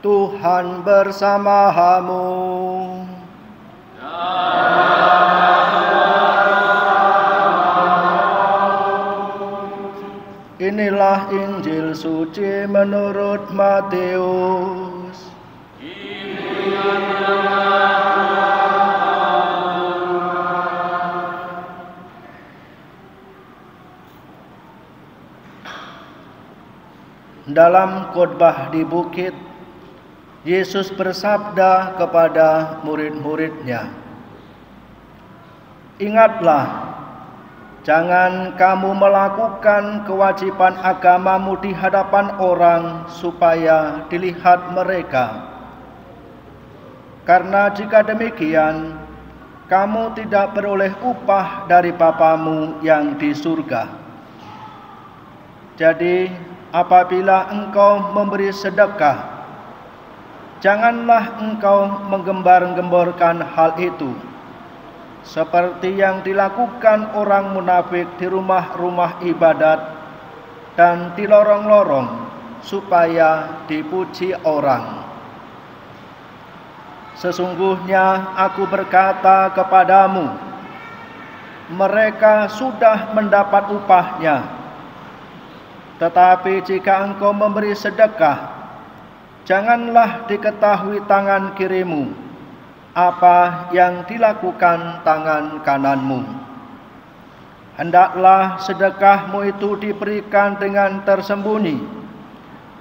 Tuhan bersamamu. Inilah Injil suci menurut Matius. Dalam khotbah di bukit, Yesus bersabda kepada murid-muridnya, "Ingatlah, jangan kamu melakukan kewajiban agamamu di hadapan orang supaya dilihat mereka. Karena jika demikian, kamu tidak beroleh upah dari Bapamu yang di surga. Jadi, apabila engkau memberi sedekah, janganlah engkau menggembar-gemborkan hal itu, seperti yang dilakukan orang munafik di rumah-rumah ibadat dan di lorong-lorong, supaya dipuji orang. Sesungguhnya aku berkata kepadamu, mereka sudah mendapat upahnya. Tetapi jika engkau memberi sedekah, janganlah diketahui tangan kirimu apa yang dilakukan tangan kananmu. Hendaklah sedekahmu itu diberikan dengan tersembunyi,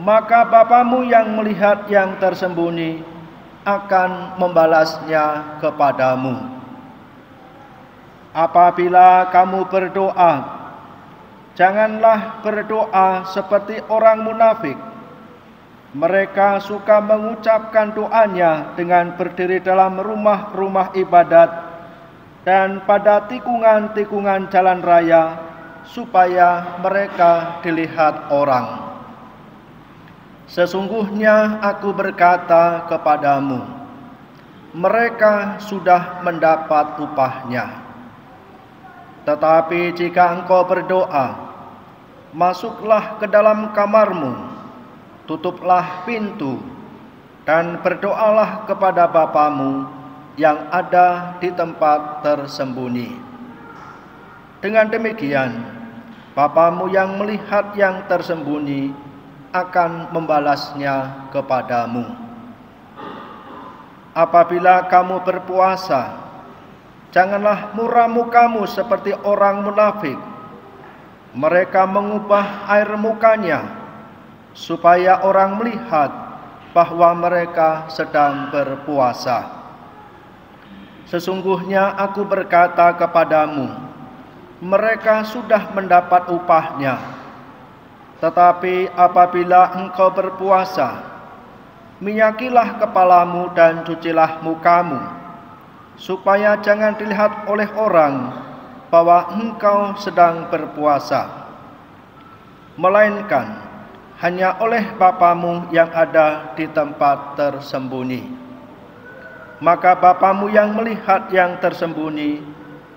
maka Bapamu yang melihat yang tersembunyi akan membalasnya kepadamu. Apabila kamu berdoa, janganlah berdoa seperti orang munafik. Mereka suka mengucapkan doanya dengan berdiri dalam rumah-rumah ibadat dan pada tikungan-tikungan jalan raya, supaya mereka dilihat orang. Sesungguhnya aku berkata kepadamu, mereka sudah mendapat upahnya. Tetapi jika engkau berdoa, masuklah ke dalam kamarmu, tutuplah pintu, dan berdoalah kepada Bapamu yang ada di tempat tersembunyi. Dengan demikian, Bapamu yang melihat yang tersembunyi akan membalasnya kepadamu. Apabila kamu berpuasa, janganlah muram mukamu seperti orang munafik. Mereka mengubah air mukanya, supaya orang melihat bahwa mereka sedang berpuasa. Sesungguhnya aku berkata kepadamu, mereka sudah mendapat upahnya. Tetapi apabila engkau berpuasa, minyakilah kepalamu dan cucilah mukamu, supaya jangan dilihat oleh orang bahwa engkau sedang berpuasa, melainkan hanya oleh Bapamu yang ada di tempat tersembunyi. Maka Bapamu yang melihat yang tersembunyi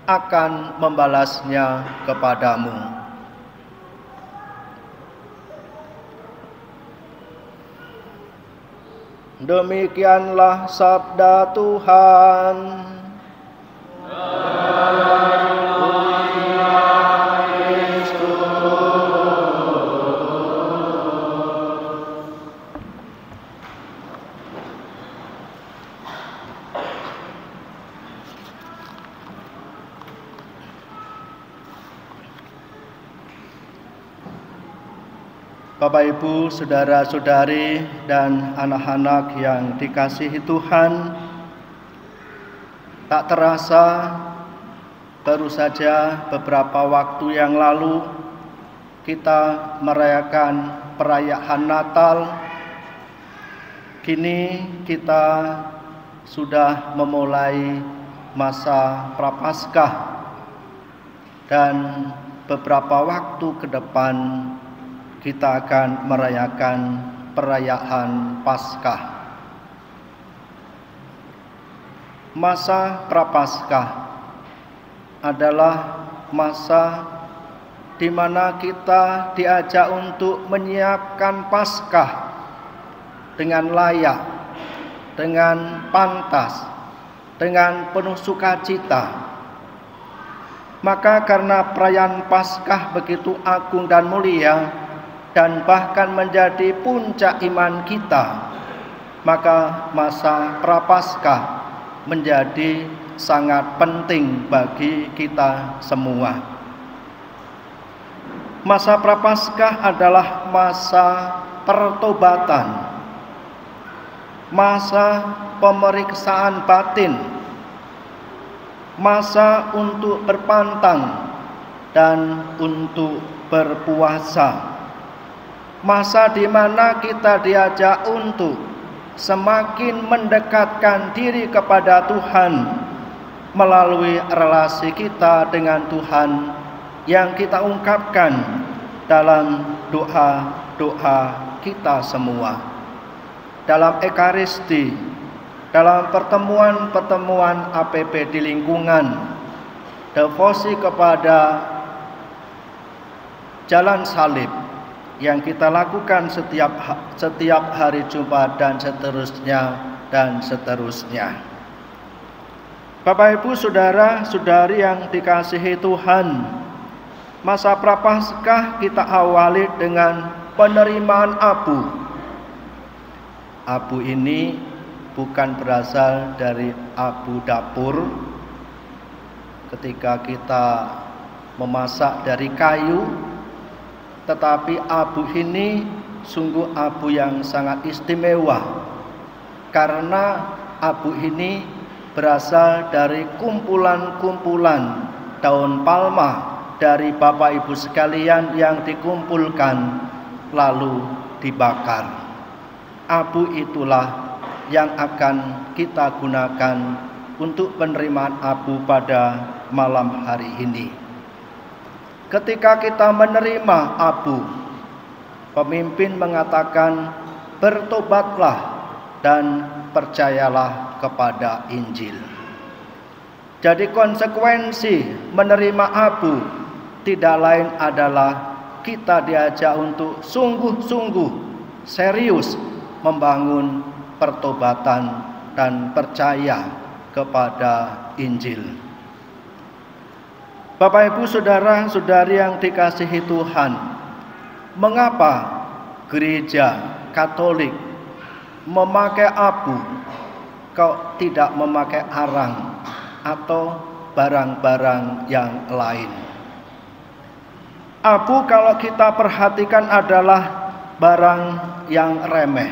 akan membalasnya kepadamu." Demikianlah sabda Tuhan. Bapak, Ibu, saudara-saudari, dan anak-anak yang dikasihi Tuhan, tak terasa baru saja beberapa waktu yang lalu kita merayakan perayaan Natal. Kini kita sudah memulai masa Prapaskah, dan beberapa waktu ke depan kita akan merayakan perayaan Paskah. Masa Prapaskah adalah masa di mana kita diajak untuk menyiapkan Paskah dengan layak, dengan pantas, dengan penuh sukacita. Maka karena perayaan Paskah begitu agung dan mulia dan bahkan menjadi puncak iman kita, maka masa Prapaskah menjadi sangat penting bagi kita semua. Masa Prapaskah adalah masa pertobatan, masa pemeriksaan batin, masa untuk berpantang dan untuk berpuasa, masa di mana kita diajak untuk semakin mendekatkan diri kepada Tuhan melalui relasi kita dengan Tuhan yang kita ungkapkan dalam doa-doa kita semua, dalam Ekaristi, dalam pertemuan-pertemuan APP di lingkungan, devosi kepada Jalan Salib yang kita lakukan setiap hari Jumat dan seterusnya. Bapak Ibu, saudara-saudari yang dikasihi Tuhan, masa Prapaskah kita awali dengan penerimaan abu. Abu ini bukan berasal dari abu dapur ketika kita memasak dari kayu, tetapi abu ini sungguh abu yang sangat istimewa, karena abu ini berasal dari kumpulan-kumpulan daun palma dari Bapak Ibu sekalian yang dikumpulkan lalu dibakar. Abu itulah yang akan kita gunakan untuk penerimaan abu pada malam hari ini. Ketika kita menerima abu, pemimpin mengatakan, bertobatlah dan percayalah kepada Injil. Jadi konsekuensi menerima abu tidak lain adalah kita diajak untuk sungguh-sungguh serius membangun pertobatan dan percaya kepada Injil. Bapak Ibu, saudara-saudari yang dikasihi Tuhan, mengapa gereja Katolik memakai abu kok tidak memakai arang atau barang-barang yang lain? Abu kalau kita perhatikan adalah barang yang remeh.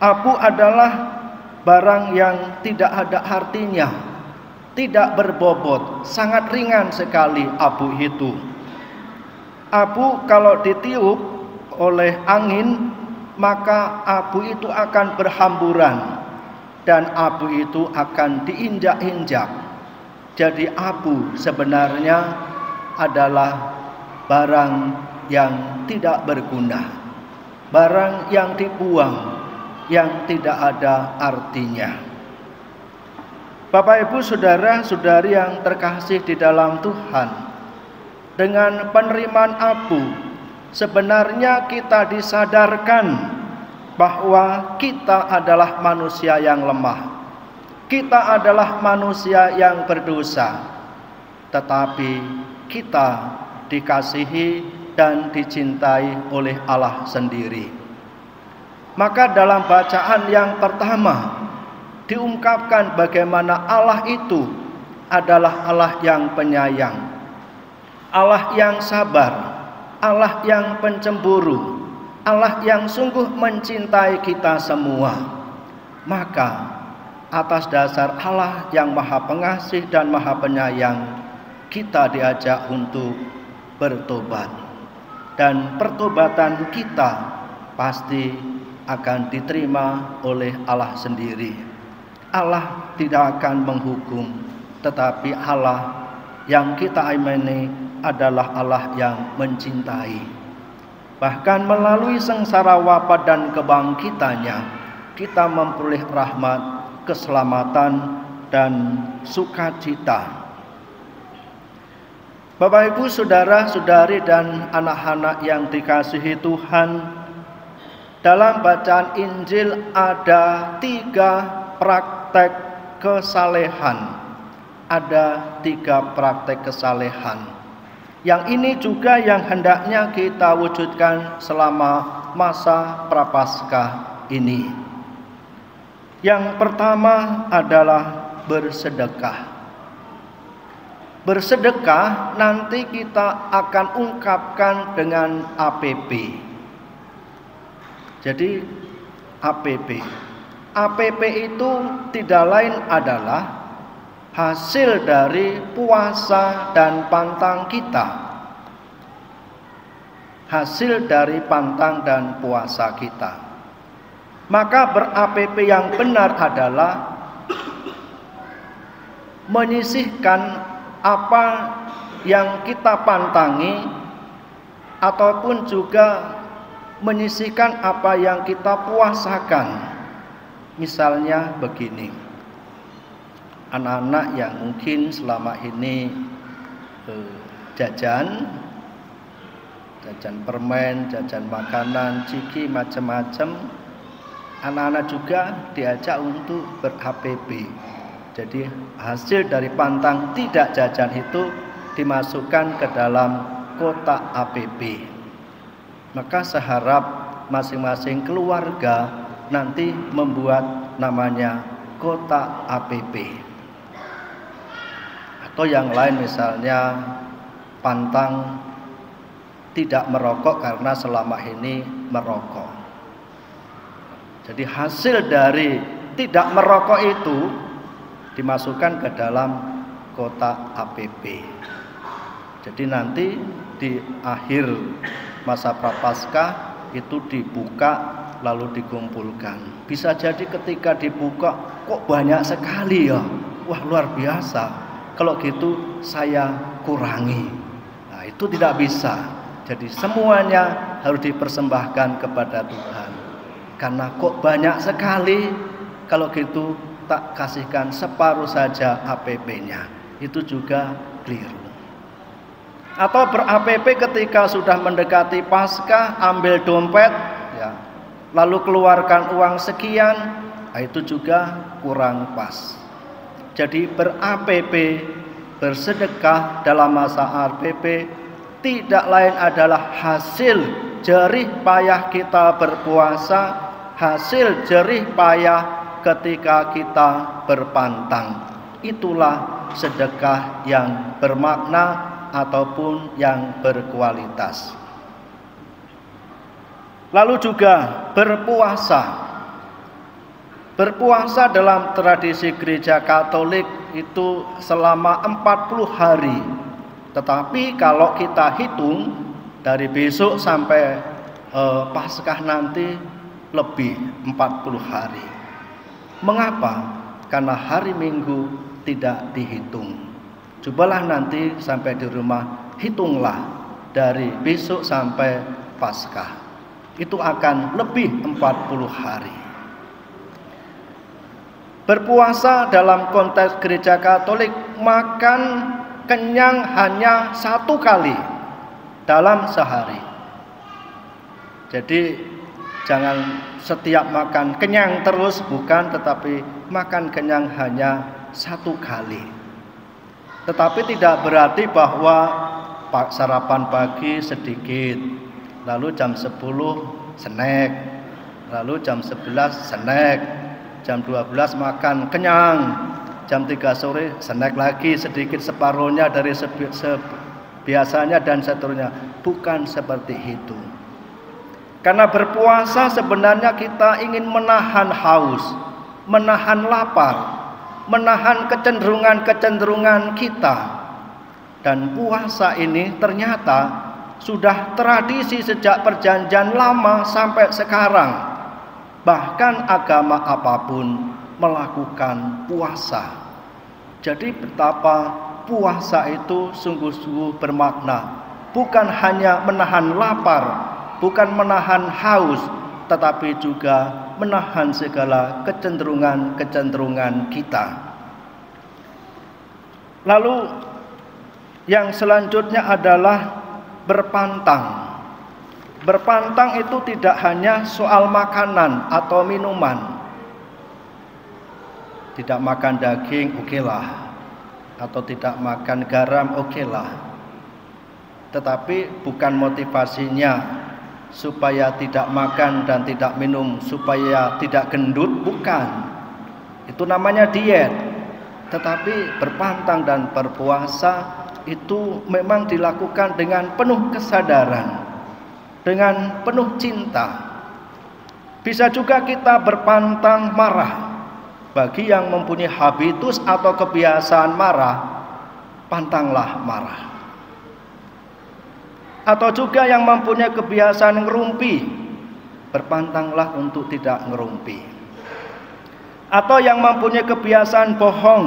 Abu adalah barang yang tidak ada artinya, tidak berbobot, sangat ringan sekali abu itu. Abu kalau ditiup oleh angin, maka abu itu akan berhamburan dan abu itu akan diinjak-injak. Jadi abu sebenarnya adalah barang yang tidak berguna, barang yang dibuang, yang tidak ada artinya. Bapak Ibu, saudara-saudari yang terkasih di dalam Tuhan, dengan penerimaan abu sebenarnya kita disadarkan bahwa kita adalah manusia yang lemah, kita adalah manusia yang berdosa, tetapi kita dikasihi dan dicintai oleh Allah sendiri. Maka dalam bacaan yang pertama diungkapkan bagaimana Allah itu adalah Allah yang penyayang, Allah yang sabar, Allah yang pencemburu, Allah yang sungguh mencintai kita semua. Maka atas dasar Allah yang maha pengasih dan maha penyayang, kita diajak untuk bertobat. Dan pertobatan kita pasti akan diterima oleh Allah sendiri. Allah tidak akan menghukum, tetapi Allah yang kita imani adalah Allah yang mencintai. Bahkan melalui sengsara wafat dan kebangkitannya, kita memperoleh rahmat, keselamatan, dan sukacita. Bapak Ibu, saudara-saudari dan anak-anak yang dikasihi Tuhan, dalam bacaan Injil ada 3 praktek kesalehan. Ada 3 praktek kesalehan. Yang ini juga yang hendaknya kita wujudkan selama masa Prapaskah ini. Yang pertama adalah bersedekah. Bersedekah nanti kita akan ungkapkan dengan APP. Jadi APP. APP itu tidak lain adalah hasil dari puasa dan pantang kita. Hasil dari pantang dan puasa kita. Maka ber-APP yang benar adalah menyisihkan apa yang kita pantangi ataupun juga menyisihkan apa yang kita puasakan. Misalnya begini, anak-anak yang mungkin selama ini jajan permen, jajan makanan, ciki, macam-macam, anak-anak juga diajak untuk ber-APP. Jadi hasil dari pantang tidak jajan itu dimasukkan ke dalam kotak APP. Maka seharap masing-masing keluarga nanti membuat namanya kotak APP. Atau yang lain misalnya pantang tidak merokok karena selama ini merokok. Jadi hasil dari tidak merokok itu dimasukkan ke dalam kotak APP. Jadi nanti di akhir masa Prapaskah itu dibuka lalu dikumpulkan. Bisa jadi ketika dibuka kok banyak sekali ya. Wah, luar biasa. Kalau gitu saya kurangi. Nah, itu tidak bisa. Jadi semuanya harus dipersembahkan kepada Tuhan. Karena kok banyak sekali, kalau gitu tak kasihkan separuh saja APP-nya. Itu juga keliru. Atau ber-APP ketika sudah mendekati Paskah, ambil dompet, ya, lalu keluarkan uang sekian, itu juga kurang pas. Jadi ber-APP, bersedekah dalam masa APP tidak lain adalah hasil jerih payah kita berpuasa, hasil jerih payah ketika kita berpantang. Itulah sedekah yang bermakna ataupun yang berkualitas. Lalu juga berpuasa. Berpuasa dalam tradisi Gereja Katolik itu selama 40 hari. Tetapi kalau kita hitung dari besok sampai Paskah nanti lebih 40 hari. Mengapa? Karena hari Minggu tidak dihitung. Cobalah nanti sampai di rumah, hitunglah dari besok sampai Paskah. Itu akan lebih 40 hari. Berpuasa dalam konteks Gereja Katolik, makan kenyang hanya 1 kali dalam sehari. Jadi jangan setiap makan kenyang terus, bukan, tetapi makan kenyang hanya 1 kali. Tetapi tidak berarti bahwa sarapan pagi sedikit, lalu jam 10 snack, lalu jam 11 snack, jam 12 makan kenyang, jam 3 sore snack lagi sedikit separuhnya dari biasanya dan seterusnya. Bukan seperti itu. Karena berpuasa sebenarnya kita ingin menahan haus, menahan lapar, menahan kecenderungan-kecenderungan kita. Dan puasa ini ternyata sudah tradisi sejak perjanjian lama sampai sekarang. Bahkan agama apapun melakukan puasa. Jadi betapa puasa itu sungguh-sungguh bermakna. Bukan hanya menahan lapar, bukan menahan haus, tetapi juga menahan segala kecenderungan-kecenderungan kita. Lalu yang selanjutnya adalah berpantang. Berpantang itu tidak hanya soal makanan atau minuman. Tidak makan daging, okelah. Atau tidak makan garam, okelah. Tetapi bukan motivasinya supaya tidak makan dan tidak minum, supaya tidak gendut, bukan. Itu namanya diet. Tetapi berpantang dan berpuasa itu memang dilakukan dengan penuh kesadaran, dengan penuh cinta. Bisa juga kita berpantang marah. Bagi yang mempunyai habitus atau kebiasaan marah, pantanglah marah. Atau juga yang mempunyai kebiasaan ngerumpi, berpantanglah untuk tidak ngerumpi. Atau yang mempunyai kebiasaan bohong,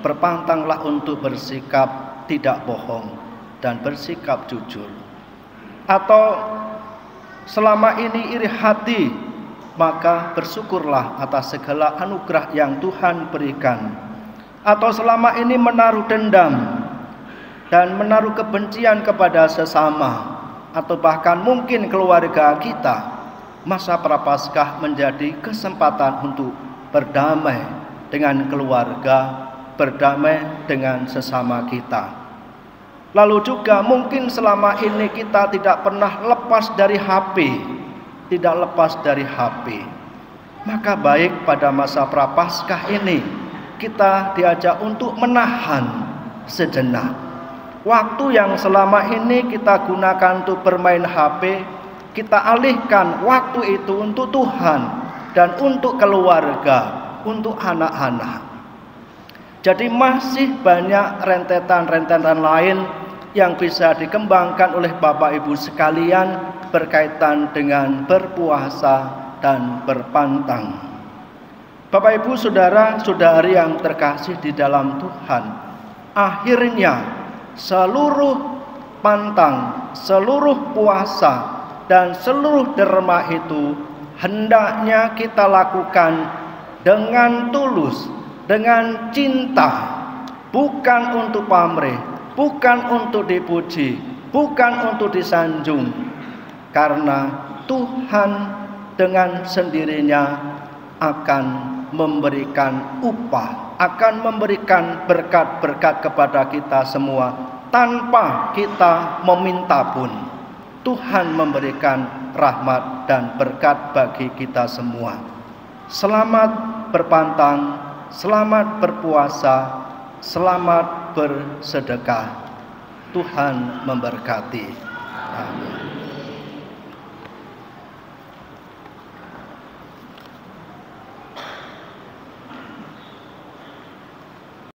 berpantanglah untuk bersikap tidak bohong dan bersikap jujur. Atau selama ini iri hati, maka bersyukurlah atas segala anugerah yang Tuhan berikan. Atau selama ini menaruh dendam dan menaruh kebencian kepada sesama, atau bahkan mungkin keluarga kita, masa Prapaskah menjadi kesempatan untuk berdamai dengan keluarga, berdamai dengan sesama kita. Lalu juga mungkin selama ini kita tidak pernah lepas dari HP, tidak lepas dari HP. Maka baik pada masa Prapaskah ini kita diajak untuk menahan sejenak. Waktu yang selama ini kita gunakan untuk bermain HP, kita alihkan waktu itu untuk Tuhan dan untuk keluarga, untuk anak-anak. Jadi masih banyak rentetan-rentetan lain yang bisa dikembangkan oleh Bapak Ibu sekalian berkaitan dengan berpuasa dan berpantang. Bapak Ibu saudara-saudari yang terkasih di dalam Tuhan, akhirnya seluruh pantang, seluruh puasa dan seluruh derma itu hendaknya kita lakukan dengan tulus, dengan cinta, bukan untuk pamrih, bukan untuk dipuji, bukan untuk disanjung. Karena Tuhan dengan sendirinya akan memberikan upah, akan memberikan berkat-berkat kepada kita semua tanpa kita meminta pun. Tuhan memberikan rahmat dan berkat bagi kita semua. Selamat berpantang, selamat berpuasa, selamat bersedekah. Tuhan memberkati. Amin.